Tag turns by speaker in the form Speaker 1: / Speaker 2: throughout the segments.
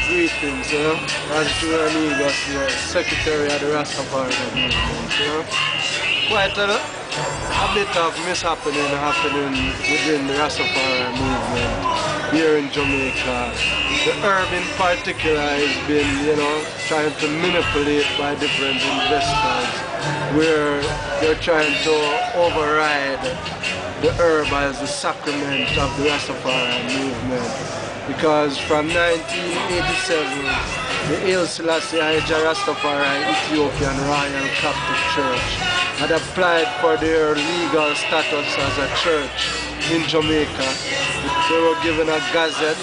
Speaker 1: Greetings, you know. Negus, the Secretary of the Rastafari movement, you know. Quite a bit of mishappening happening within the Rastafari movement here in Jamaica. The herb in particular has been, you know, trying to manipulate by different investors where they're trying to override the herb as the sacrament of the Rastafari movement. Because from 1987, the Haile Selassie I Rastafari Ethiopian Royal Catholic Church had applied for their legal status as a church in Jamaica. They were given a gazette.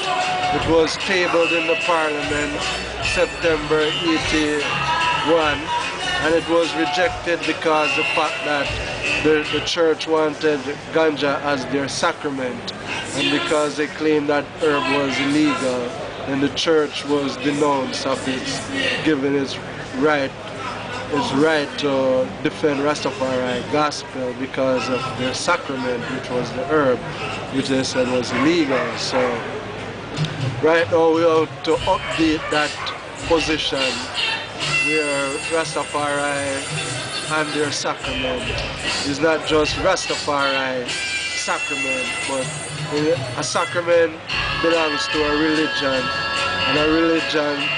Speaker 1: It was tabled in the Parliament September 81, and it was rejected because the fact that the church wanted ganja as their sacrament, and because they claimed that herb was illegal, and the church was denounced of its given its right to defend Rastafari gospel because of their sacrament, which was the herb, which they said was illegal. So right now we have to update that position where Rastafari and their sacrament is not just Rastafari sacrament, but a sacrament belongs to a religion, and a religion,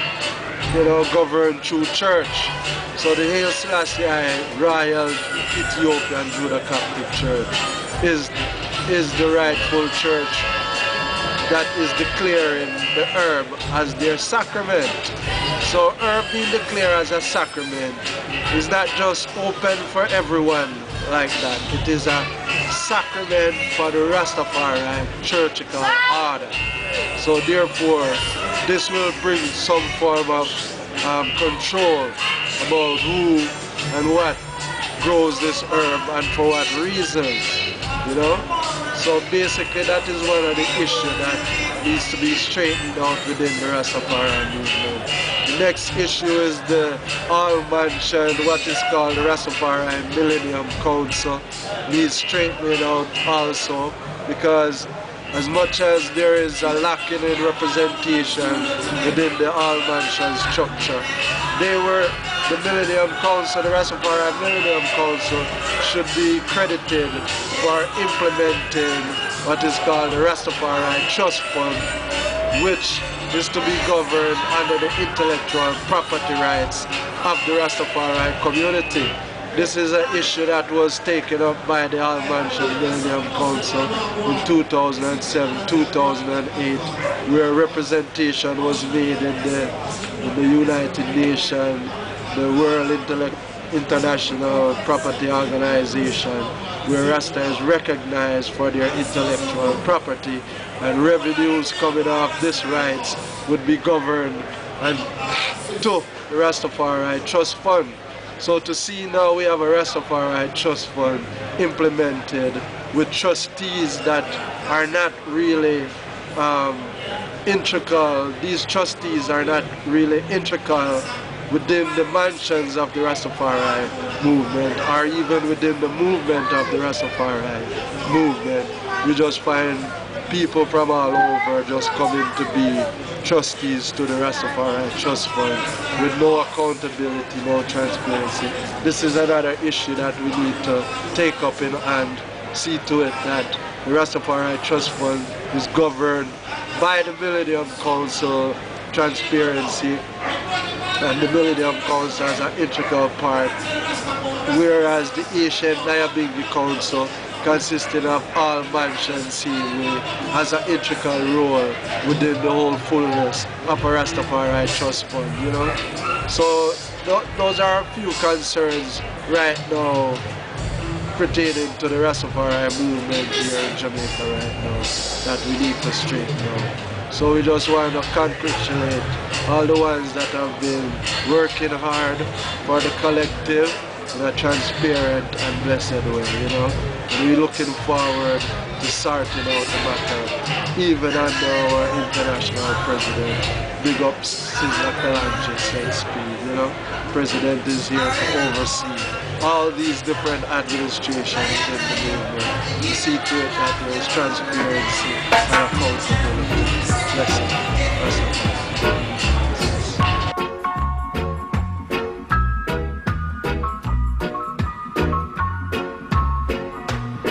Speaker 1: you know, governed through church. So the Haile Selassie Royal Ethiopian Judah Catholic Church is the rightful church that is declaring the herb as their sacrament. So herb being declared as a sacrament is not just open for everyone like that. It is a sacrament for the Rastafari churchical order. So therefore, this will bring some form of control about who and what grows this herb and for what reasons, you know. So basically that is one of the issues that needs to be straightened out within the Rastafari movement. The next issue is the all-mentioned, what is called the Rastafari Millennium Council, needs straightening out also, because as much as there is a lacking in representation within the all-mentioned structure, the Millennium Council, the Rastafari Millennium Council, should be credited for implementing what is called the Rastafari Trust Fund, which is to be governed under the intellectual property rights of the Rastafari community. This is an issue that was taken up by the all-mentioned Millennium Council in 2007, 2008, where representation was made in the United Nations, the World International Property Organization, where Rasta is recognized for their intellectual property, and revenues coming off this rights would be governed and to the Rastafari Trust Fund. So to see now we have a Rastafari Trust Fund implemented with trustees that are not really integral. These trustees are not really integral within the mansions of the Rastafari movement, or even within the movement of the Rastafari movement. We just find people from all over just coming to be trustees to the Rastafari Trust Fund with no accountability, no transparency. This is another issue that we need to take up in hand, see to it that the Rastafari Trust Fund is governed by the Millennium Council transparency, and the Millennium Council has an integral part, whereas the Asian Nyabingi Council, consisting of all mansions seemingly, has an integral role within the whole fullness of a Rastafari Trust Fund, you know. So those are a few concerns right now pertaining to the Rastafari movement here in Jamaica right now that we need to straighten out. So we just want to congratulate all the ones that have been working hard for the collective in a transparent and blessed way, you know. We're looking forward to sorting out the matter, even under our international president. Big up Sizzla Kalonji, said speed, you know. President is here to oversee all these different administrations in the movement. See to it that there is transparency